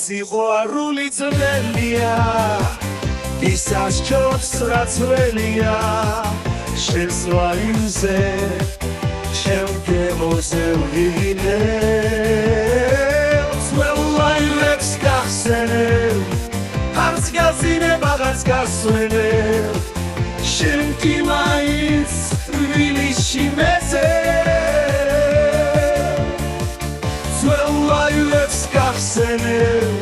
სიყვარული ძნელია ის ასჯობს რაც ველია შენს ლაიმზე შენ გემოზე ვიღინებს ველა ლაიმებს გახსენებ არც გაზინებ აღარც გასვენებ შენ კი მაინც თბილისში მეძებ ველა ლაიმებს გახსენებ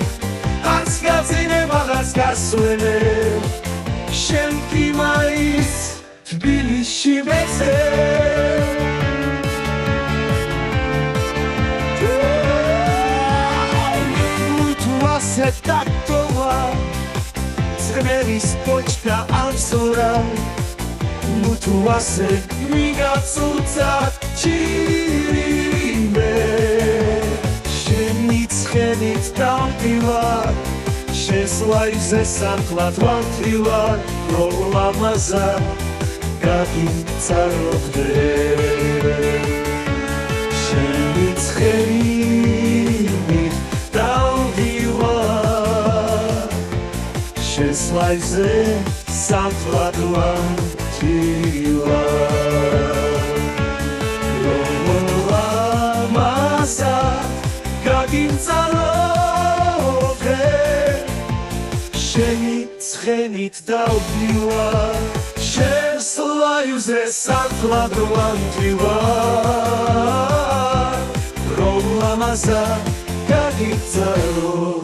არც გაზინებ აღარც გასვენებ შენ კი მაინც თბილისში მეძებ Settatova Zmeris počka ansora Mutua se miga cuca čirime Šenic henit tampila Šeslajze sanklat vantila Rola maza Gagin carovde Šenic henit Šeslajze sankladvan tila Rola maza Gagin carovde Šenit henit dalbila Šeslajze sankladvan tila Rola maza Gagin carovde